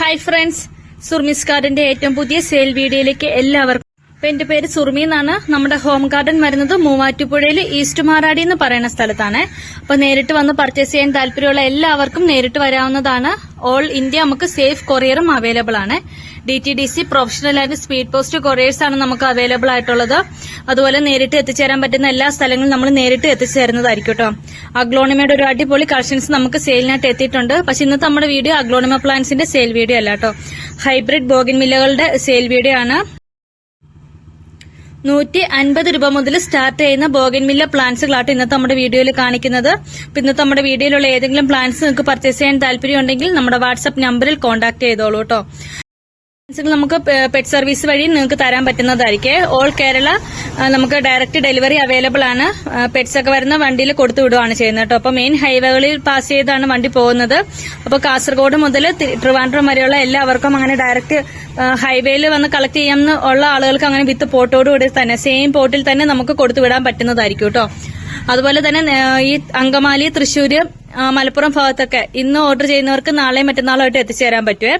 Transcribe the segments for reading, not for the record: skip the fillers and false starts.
Hi friends, സുർമിസ് ഗാർഡന്റെ ഏറ്റവും പുതിയ sale വീഡിയോയിലേക്ക് എല്ലാവർക്കും. എന്റെ പേര് സുർമി എന്നാണ്. നമ്മുടെ ഹോം ഗാർഡൻ വരുന്നത് മൂവാറ്റുപുഴയിൽ ഈസ്റ്റ് മാറാടി എന്ന് പറയുന്ന സ്ഥലത്താണ്. അപ്പൊ നേരിട്ട് വന്ന് പർച്ചേസ് ചെയ്യാൻ താല്പര്യമുള്ള എല്ലാവർക്കും നേരിട്ട് വരാവുന്നതാണ്. ഓൾ ഇന്ത്യ നമുക്ക് സേഫ് കൊറിയറും അവൈലബിൾ ആണ്. DTDC professional and speed post couriers ആണ് നമുക്ക് അവൈലബിൾ ആയിട്ടുള്ളത്. അതുപോലെ നേരിട്ട് എത്തിച്ചേരാൻ പറ്റുന്ന എല്ലാ സ്ഥലങ്ങളും നമ്മൾ നേരിട്ട് എത്തിച്ചു തരുന്നതായിരിക്കും കേട്ടോ. അഗ്ലോണിമയുടെ ഒരു അടിപൊളി കളക്ഷൻസ് നമുക്ക് സെയിലിനായിട്ട് എത്തിയിട്ടുണ്ട്. പക്ഷെ ഇന്നത്തെ നമ്മുടെ വീഡിയോ അഗ്ലോണിമ പ്ലാന്റ്സിന്റെ സെയിൽ വീഡിയോ അല്ല കേട്ടോ. ഹൈബ്രിഡ് ബോഗിൻവില്ലകളുടെ സെയിൽ വീഡിയോ ആണ്. 150 രൂപ മുതൽ സ്റ്റാർട്ട് ചെയ്യുന്ന ബോഗിൻവില്ല പ്ലാന്റ്സുകളാട്ടോ ഇന്നത്തെ നമ്മുടെ വീഡിയോയിൽ കാണിക്കുന്നത്. ഇന്നത്തെ നമ്മുടെ വീഡിയോയിലുള്ള ഏതെങ്കിലും പ്ലാന്റ്സ് നിങ്ങൾക്ക് പർച്ചേസ് ചെയ്യാൻ താല്പര്യമുണ്ടെങ്കിൽ നമ്മുടെ വാട്സ്ആപ്പ് നമ്പറിൽ കോൺടാക്ട് ചെയ്തോളൂ കേട്ടോ. നമുക്ക് പെറ്റ് സർവീസ് വഴി നിങ്ങൾക്ക് തരാൻ പറ്റുന്നതായിരിക്കും. ഓൾ കേരള നമുക്ക് ഡയറക്റ്റ് ഡെലിവറി അവൈലബിൾ ആണ്. പെറ്റ്സ് ഒക്കെ വരുന്ന വണ്ടിയിൽ കൊടുത്തു വിടുകയാണ് ചെയ്യുന്നത് കേട്ടോ. അപ്പൊ മെയിൻ ഹൈവേകളിൽ പാസ് ചെയ്താണ് വണ്ടി പോകുന്നത്. അപ്പൊ കാസർഗോഡ് മുതൽ ട്രിവാൻഡ്രം വരെയുള്ള എല്ലാവർക്കും അങ്ങനെ ഡയറക്റ്റ് ഹൈവേയിൽ വന്ന് കളക്ട് ചെയ്യാമെന്ന് ഉള്ള ആളുകൾക്ക് അങ്ങനെ വിത്ത് പോട്ടോടുകൂടി തന്നെ സെയിം പോട്ടിൽ തന്നെ നമുക്ക് കൊടുത്തു വിടാൻ പറ്റുന്നതായിരിക്കും കേട്ടോ. അതുപോലെ തന്നെ ഈ അങ്കമാലി, തൃശ്ശൂര്, മലപ്പുറം ഭാഗത്തൊക്കെ ഇന്ന് ഓർഡർ ചെയ്യുന്നവർക്ക് നാളെയും മറ്റന്നാളുമായിട്ട് എത്തിച്ചേരാൻ പറ്റുമേ.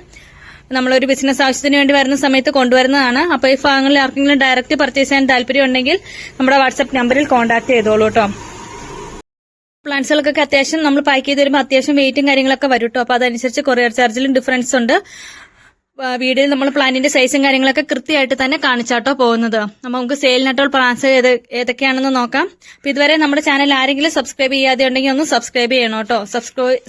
നമ്മളൊരു ബിസിനസ് ആവശ്യത്തിന് വേണ്ടി വരുന്ന സമയത്ത് കൊണ്ടുവരുന്നതാണ്. അപ്പൊ ഈ ഭാഗങ്ങളിൽ ആർക്കെങ്കിലും ഡയറക്റ്റ് പർച്ചേസ് ചെയ്യാൻ താല്പര്യം ഉണ്ടെങ്കിൽ നമ്മുടെ വാട്സ്ആപ്പ് നമ്പറിൽ കോൺടാക്ട് ചെയ്തോളൂ കേട്ടോ. പ്ലാന്റ്സുകൾക്കൊക്കെ അത്യാവശ്യം നമ്മൾ പാക്ക് ചെയ്ത് വരുമ്പോൾ അത്യാവശ്യം വെയിറ്റും കാര്യങ്ങളൊക്കെ വരും കേട്ടോ. അപ്പൊ അതനുസരിച്ച് കൊറിയർ ചാർജിലും ഡിഫറൻസ് ഉണ്ട്. വീഡിയോയിൽ നമ്മൾ പ്ലാന്റിന്റെ സൈസും കാര്യങ്ങളൊക്കെ കൃത്യമായിട്ട് തന്നെ കാണിച്ചാട്ടോ പോകുന്നത്. നമുക്ക് സെയിലിനായിട്ടുള്ള പ്ലാന്റ്സ് ഏതൊക്കെയാണെന്ന് നോക്കാം. അപ്പൊ ഇതുവരെ നമ്മുടെ ചാനൽ ആരെങ്കിലും സബ്സ്ക്രൈബ് ചെയ്യാതെ ഉണ്ടെങ്കിൽ ഒന്ന് സബ്സ്ക്രൈബ് ചെയ്യണം കേട്ടോ.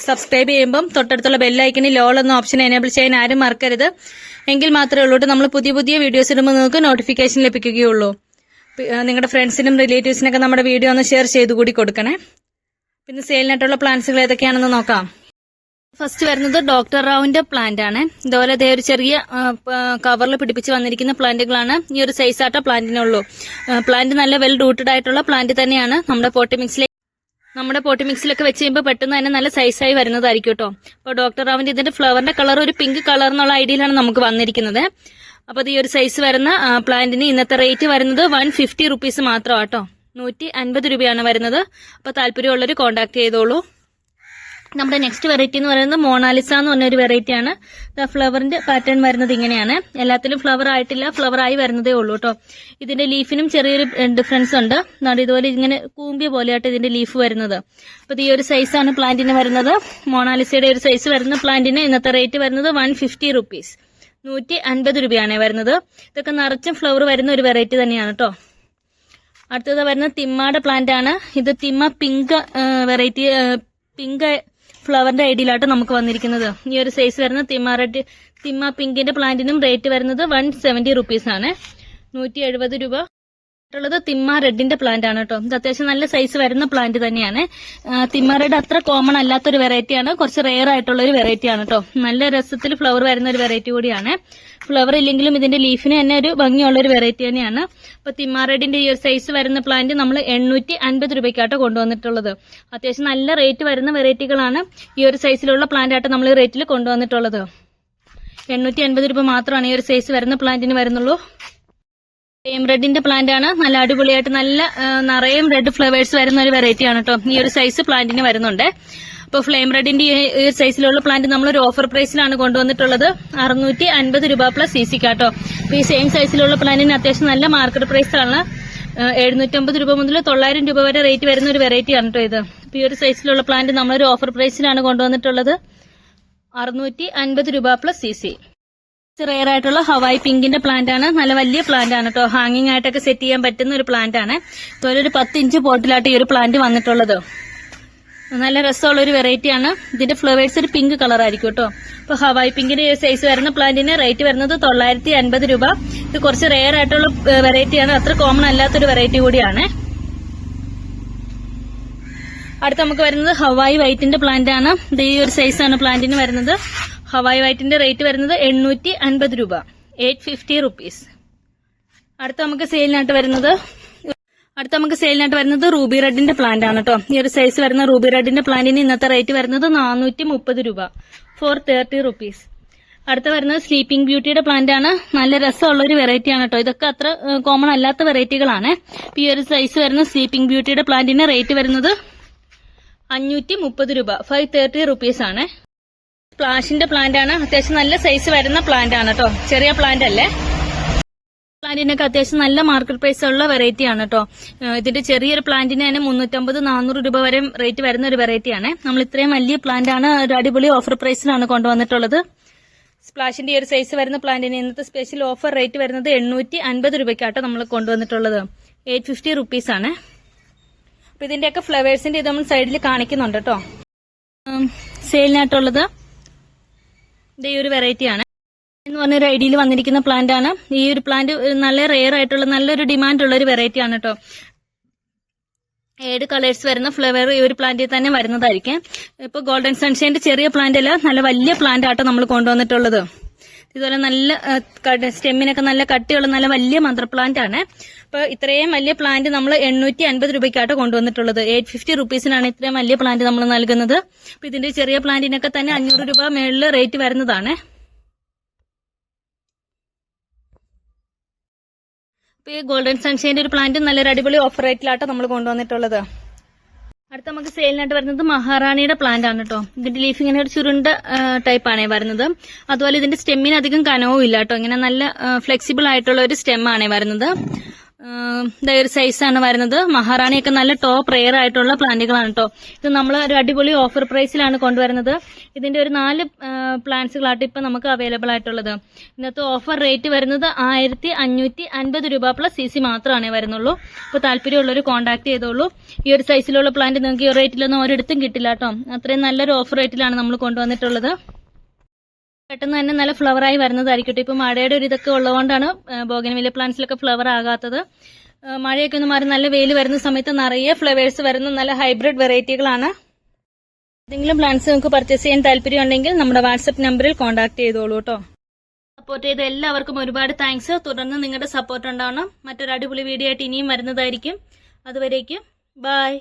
സബ്സ്ക്രൈബ് ചെയ്യുമ്പോൾ തൊട്ടടുത്തുള്ള ബെല്ലൈക്കണിൽ ഓൾ എന്ന ഓപ്ഷൻ എനേബിൾ ചെയ്യാൻ ആരും മറക്കരുത്. എങ്കിൽ മാത്രമേ ഉള്ളൂ നമ്മൾ പുതിയ പുതിയ വീഡിയോസ് ഇടുമ്പോൾ നിങ്ങൾക്ക് നോട്ടിഫിക്കേഷൻ ലഭിക്കുകയുള്ളൂ. നിങ്ങളുടെ ഫ്രണ്ട്സിനും റിലേറ്റീവ്സിനൊക്കെ നമ്മുടെ വീഡിയോ ഒന്ന് ഷെയർ ചെയ്ത് കൂടി കൊടുക്കണേ. പിന്നെ സെയിലിനായിട്ടുള്ള പ്ലാന്റ്സുകൾ ഏതൊക്കെയാണെന്ന് നോക്കാം. ഫസ്റ്റ് വരുന്നത് ഡോക്ടർ റാവുവിന്റെ പ്ലാന്റ് ആണ്. ഇതുപോലെ ഒരു ചെറിയ കവറിൽ പിടിപ്പിച്ച് വന്നിരിക്കുന്ന പ്ലാന്റുകളാണ്. ഈ ഒരു സൈസ് ആട്ടോ പ്ലാന്റിനുള്ളൂ. പ്ലാന്റ് നല്ല വെൽ റൂട്ടഡ് ആയിട്ടുള്ള പ്ലാന്റ് തന്നെയാണ്. നമ്മുടെ പോട്ടി മിക്സിലൊക്കെ വെച്ച് കഴിയുമ്പോൾ പെട്ടെന്ന് തന്നെ നല്ല സൈസായി വരുന്നതായിരിക്കും കേട്ടോ. അപ്പോൾ ഡോക്ടർ റാവുവിന്റെ ഇതിന്റെ ഫ്ലവറിന്റെ കളർ ഒരു പിങ്ക് കളർ എന്നുള്ള ഐഡിയയിലാണ് നമുക്ക് വന്നിരിക്കുന്നത്. അപ്പൊ ഈ ഒരു സൈസ് വരുന്ന പ്ലാന്റിന് ഇന്നത്തെ റേറ്റ് വരുന്നത് 150 റുപ്പീസ് മാത്രം കേട്ടോ. 150 രൂപയാണ് വരുന്നത്. അപ്പൊ താല്പര്യമുള്ളവർ കോൺടാക്ട് ചെയ്തോളൂ. നമ്മുടെ നെക്സ്റ്റ് വെറൈറ്റി എന്ന് പറയുന്നത് മോണാലിസ എന്ന് പറഞ്ഞൊരു വെറൈറ്റിയാണ്. ഫ്ലവറിന്റെ പാറ്റേൺ വരുന്നത് ഇങ്ങനെയാണ്. എല്ലാത്തിലും ഫ്ലവർ ആയിട്ടില്ല, ഫ്ലവർ ആയി വരുന്നതേ ഉള്ളൂ കേട്ടോ. ഇതിന്റെ ലീഫിനും ചെറിയൊരു ഡിഫറൻസ് ഉണ്ട്. ഇതുപോലെ ഇങ്ങനെ കൂമ്പിയ പോലെയായിട്ട് ഇതിന്റെ ലീഫ് വരുന്നത്. അപ്പൊ ഈ ഒരു സൈസാണ് പ്ലാന്റിന് വരുന്നത്. മോണാലിസയുടെ ഒരു സൈസ് വരുന്ന പ്ലാന്റിന് ഇന്നത്തെ റേറ്റ് വരുന്നത് 150 റുപ്പീസ്. 150 രൂപയാണ് വരുന്നത്. ഇതൊക്കെ നിറച്ചും ഫ്ലവർ വരുന്ന ഒരു വെറൈറ്റി തന്നെയാണ് കേട്ടോ. അടുത്തത് വരുന്ന തിമ്മയുടെ പ്ലാന്റ് ആണ്. ഇത് തിമ്മ പിങ്ക് വെറൈറ്റി, പിങ്ക് ഫ്ലവറിന്റെ ഐഡിയയിലായിട്ട് നമുക്ക് വന്നിരിക്കുന്നത്. ഈ ഒരു സൈസ് വരുന്ന തിമ്മ പിങ്കിന്റെ പ്ലാന്റിനും റേറ്റ് വരുന്നത് 170 റുപ്പീസ് ആണ്. 170 രൂപ. ുള്ളത് തിമ്മ റെഡിന്റെ പ്ലാന്റ് ആണ് കേട്ടോ. ഇത് അത്യാവശ്യം നല്ല സൈസ് വരുന്ന പ്ലാന്റ് തന്നെയാണ്. തിമ്മ റെഡ് അത്ര കോമൺ അല്ലാത്തൊരു വെറൈറ്റിയാണ്. കുറച്ച് റെയർ ആയിട്ടുള്ള ഒരു വെറൈറ്റിയാണ് കേട്ടോ. നല്ല രസത്തിൽ ഫ്ലവർ വരുന്ന ഒരു വെറൈറ്റി കൂടിയാണ്. ഫ്ലവർ ഇല്ലെങ്കിലും ഇതിന്റെ ലീഫിന് തന്നെ ഒരു ഭംഗിയുള്ള ഒരു വെറൈറ്റി തന്നെയാണ്. അപ്പൊ തിമ്മ റെഡിന്റെ ഈ ഒരു സൈസ് വരുന്ന പ്ലാന്റ് നമ്മൾ 850 രൂപയ്ക്കാട്ടോ കൊണ്ടുവന്നിട്ടുള്ളത്. അത്യാവശ്യം നല്ല റേറ്റ് വരുന്ന വെറൈറ്റികളാണ്. ഈ ഒരു സൈസിലുള്ള പ്ലാന്റ് ആയിട്ട് നമ്മൾ ഈ റേറ്റിൽ കൊണ്ടുവന്നിട്ടുള്ളത്. 850 രൂപ മാത്രമാണ് ഈ ഒരു സൈസ് വരുന്ന പ്ലാന്റിന് വരുന്നുള്ളൂ. ഫ്ലെയിം റെഡിന്റെ പ്ലാന്റ് ആണ്. നല്ല അടിപൊളിയായിട്ട് നല്ല നിറയെ റെഡ് ഫ്ലവേഴ്സ് വരുന്ന ഒരു വെറൈറ്റി ആണ് കേട്ടോ. ഈ ഒരു സൈസ് പ്ലാന്റിന് വരുന്നുണ്ട്. അപ്പൊ ഫ്ലെയിം റെഡിന്റെ ഈ സൈസിലുള്ള പ്ലാന്റ് നമ്മളൊരു ഓഫർ പ്രൈസിലാണ് കൊണ്ടുവന്നിട്ടുള്ളത്. 650 രൂപ പ്ലസ് CC കാട്ടോ. അപ്പൊ ഈ സെയിം സൈസിലുള്ള പ്ലാന്റിന് അത്യാവശ്യം നല്ല മാർക്കറ്റ് പ്രൈസ് ആണ്. 750 രൂപ മുതൽ 900 രൂപ വരെ റേറ്റ് വരുന്ന ഒരു വെറൈറ്റി ആണ് കേട്ടോ ഇത്. അപ്പൊ ഈ ഒരു സൈസിലുള്ള പ്ലാന്റ് നമ്മളൊരു ഓഫർ പ്രൈസിലാണ് കൊണ്ടുവന്നിട്ടുള്ളത്. 650 രൂപ പ്ലസ് CC. റെയർ ആയിട്ടുള്ള ഹവായി പിങ്കിന്റെ പ്ലാന്റ് ആണ്. നല്ല വലിയ പ്ലാന്റ് ആണ് കേട്ടോ. ഹാങ്ങിങ് ആയിട്ടൊക്കെ സെറ്റ് ചെയ്യാൻ പറ്റുന്ന ഒരു പ്ലാന്റ് ആണ്. ഇതുപോലെ ഒരു 10 ഇഞ്ച് പോട്ടിലായിട്ട് ഈ ഒരു പ്ലാന്റ് വന്നിട്ടുള്ളത്. നല്ല രസമുള്ള ഒരു വെറൈറ്റി ആണ്. ഇതിന്റെ ഫ്ലവേഴ്സ് ഒരു പിങ്ക് കളർ ആയിരിക്കും കേട്ടോ. അപ്പൊ ഹവായി പിങ്കിന്റെ സൈസ് വരുന്ന പ്ലാന്റിന് റേറ്റ് വരുന്നത് 950 രൂപ. ഇത് കുറച്ച് റെയർ ആയിട്ടുള്ള വെറൈറ്റിയാണ്. അത്ര കോമൺ അല്ലാത്തൊരു വെറൈറ്റി കൂടിയാണ്. അടുത്ത് നമുക്ക് വരുന്നത് ഹവായി വൈറ്റിന്റെ പ്ലാന്റ് ആണ്. ഇത് ഈ ഒരു സൈസാണ് പ്ലാന്റിന് വരുന്നത്. ഹവായി വൈറ്റിന്റെ റേറ്റ് വരുന്നത് 850 രൂപ. 850 റുപ്പീസ്. അടുത്ത നമുക്ക് സെയിലിനായിട്ട് വരുന്നത് റൂബി റെഡിന്റെ പ്ലാന്റ് ആണ് കേട്ടോ. ഈ ഒരു സൈസ് വരുന്ന റൂബി റെഡിന്റെ പ്ലാന്റിന് ഇന്നത്തെ റേറ്റ് വരുന്നത് 430 രൂപ. 430 റുപ്പീസ്. അടുത്ത വരുന്നത് സ്ലീപ്പിംഗ് ബ്യൂട്ടിയുടെ പ്ലാന്റ് ആണ്. നല്ല രസമുള്ള ഒരു വെറൈറ്റി ആണ് കേട്ടോ. ഇതൊക്കെ അത്ര കോമൺ അല്ലാത്ത വെറൈറ്റികളാണ്. ഈ ഒരു സൈസ് വരുന്ന സ്ലീപ്പിംഗ് ബ്യൂട്ടിയുടെ പ്ലാന്റിന് റേറ്റ് വരുന്നത് 530 രൂപ. 530 റുപ്പീസ് ആണ്. സ്പ്ലാഷിന്റെ പ്ലാന്റ് ആണ്. അത്യാവശ്യം നല്ല സൈസ് വരുന്ന പ്ലാന്റ് ആണ് കേട്ടോ, ചെറിയ പ്ലാന്റ് അല്ലേ. പ്ലാന്റിനൊക്കെ അത്യാവശ്യം നല്ല മാർക്കറ്റ് പ്രൈസ് ഉള്ള വെറൈറ്റി ആണ് കേട്ടോ. ഇതിന്റെ ചെറിയൊരു പ്ലാന്റിന് തന്നെ 350-400 രൂപ വരെ റേറ്റ് വരുന്ന ഒരു വെറൈറ്റി ആണ്. നമ്മൾ ഇത്രയും വലിയ പ്ലാന്റ് ആണ് ഒരു അടിപൊളി ഓഫർ പ്രൈസിലാണ് കൊണ്ടുവന്നിട്ടുള്ളത്. സ്പ്ലാഷിന്റെ ഈ ഒരു സൈസ് വരുന്ന പ്ലാന്റിന് ഇന്നത്തെ സ്പെഷ്യൽ ഓഫർ റേറ്റ് വരുന്നത് 850 രൂപയ്ക്കാട്ടോ നമ്മൾ കൊണ്ടുവന്നിട്ടുള്ളത്. 850 റുപ്പീസ് ആണ്. അപ്പൊ ഇതിന്റെയൊക്കെ ഫ്ലവേഴ്സിന്റെ ഇത് നമ്മൾ സൈഡിൽ കാണിക്കുന്നുണ്ട് കേട്ടോ. സെയിലിനായിട്ടുള്ളത് ഈ ഒരു വെറൈറ്റി ആണ് എന്ന് പറഞ്ഞൊരു ഐഡിയയിൽ വന്നിരിക്കുന്ന പ്ലാന്റ് ആണ്. ഈ ഒരു പ്ലാന്റ് നല്ല റെയർ ആയിട്ടുള്ള നല്ലൊരു ഡിമാൻഡ് ഉള്ള ഒരു വെറൈറ്റി ആണ് കേട്ടോ. 7 കളേഴ്സ് വരുന്ന ഫ്ലവർ ഈ ഒരു പ്ലാന്റിൽ തന്നെ വരുന്നതായിരിക്കും. ഇപ്പൊ ഗോൾഡൻ സൺഷൈന്റെ ചെറിയ പ്ലാന്റ് അല്ല, നല്ല വലിയ പ്ലാന്റ് ആട്ടോ നമ്മൾ കൊണ്ടുവന്നിട്ടുള്ളത്. ഇതുപോലെ നല്ല സ്റ്റെമ്മിനൊക്കെ നല്ല കട്ടിയുള്ള നല്ല വലിയ മദർ പ്ലാന്റ് ആണ്. അപ്പൊ ഇത്രയും വലിയ പ്ലാന്റ് നമ്മൾ 850 രൂപയ്ക്കാട്ടോ കൊണ്ടുവന്നിട്ടുള്ളത്. 850 റുപ്പീസിനാണ് ഇത്രയും വലിയ പ്ലാന്റ് നമ്മൾ നൽകുന്നത്. അപ്പൊ ഇതിന്റെ ചെറിയ പ്ലാന്റിനൊക്കെ തന്നെ 500 രൂപ മേളിൽ റേറ്റ് വരുന്നതാണ്. ഇപ്പൊ ഈ ഗോൾഡൻ സൺഷൈന്റെ ഒരു പ്ലാന്റ് നല്ലൊരു അടിപൊളി ഓഫർ റേറ്റിലാട്ടോ നമ്മൾ കൊണ്ടുവന്നിട്ടുള്ളത്. അടുത്ത നമുക്ക് സെയിലിനായിട്ട് വരുന്നത് മഹാറാണിയുടെ പ്ലാന്റ് ആണ് കേട്ടോ. ഇതിന്റെ ലീഫ് ഇങ്ങനെ ഒരു ചുരുണ്ട ടൈപ്പ് ആണ് വരുന്നത്. അതുപോലെ ഇതിന്റെ സ്റ്റെമ്മിന് അധികം കനവും ഇല്ല കേട്ടോ. ഇങ്ങനെ നല്ല ഫ്ലെക്സിബിൾ ആയിട്ടുള്ള ഒരു സ്റ്റെം ആണ് വരുന്നത്. ഒരു സൈസാണ് വരുന്നത്. മഹാറാണിയൊക്കെ നല്ല ടോപ്പ് റെയർ ആയിട്ടുള്ള പ്ലാന്റുകളാണ് കേട്ടോ. ഇത് നമ്മൾ ഒരു അടിപൊളി ഓഫർ പ്രൈസിലാണ് കൊണ്ടുവരുന്നത്. ഇതിന്റെ ഒരു 4 പ്ലാന്റ്സുകളായിട്ട് ഇപ്പൊ നമുക്ക് അവൈലബിൾ ആയിട്ടുള്ളത്. ഇന്നത്തെ ഓഫർ റേറ്റ് വരുന്നത് 1550 രൂപ പ്ലസ് CC മാത്രമാണ് വരുന്നുള്ളൂ. അപ്പൊ താല്പര്യമുള്ളവർ കോൺടാക്ട് ചെയ്തോളൂ. ഈ ഒരു സൈസിലുള്ള പ്ലാന്റ് നിങ്ങൾക്ക് ഈ റേറ്റിലൊന്നും ഒരിടത്തും കിട്ടില്ല കേട്ടോ. അത്രയും നല്ലൊരു ഓഫർ റേറ്റിലാണ് നമ്മൾ കൊണ്ടുവന്നിട്ടുള്ളത്. പെട്ടെന്ന് തന്നെ നല്ല ഫ്ലവർ ആയി വരുന്നതായിരിക്കും. ഇപ്പൊ മഴയുടെ ഒരു ഇതൊക്കെ ഉള്ളതുകൊണ്ടാണ് ബോഗൻവില്ല പ്ലാന്റ്സിലൊക്കെ ഫ്ലവർ ആകാത്തത്. മഴയൊക്കെ ഒന്ന് മാറി നല്ല വെയിൽ വരുന്ന സമയത്ത് നിറയെ ഫ്ലവേഴ്സ് വരുന്ന നല്ല ഹൈബ്രിഡ് വെറൈറ്റികളാണ്. ഏതെങ്കിലും പ്ലാന്റ്സ് നിങ്ങൾക്ക് പർച്ചേസ് ചെയ്യാൻ താല്പര്യം ഉണ്ടെങ്കിൽ നമ്മുടെ വാട്സ്ആപ്പ് നമ്പറിൽ കോൺടാക്ട് ചെയ്തോളൂ കേട്ടോ. സപ്പോർട്ട് ചെയ്ത എല്ലാവർക്കും ഒരുപാട് താങ്ക്സ്. തുടർന്ന് നിങ്ങളുടെ സപ്പോർട്ട് ഉണ്ടാവണം. മറ്റൊരു അടിപൊളി വീഡിയോ ആയിട്ട് ഇനിയും വരുന്നതായിരിക്കും. അതുവരേക്കും ബൈ.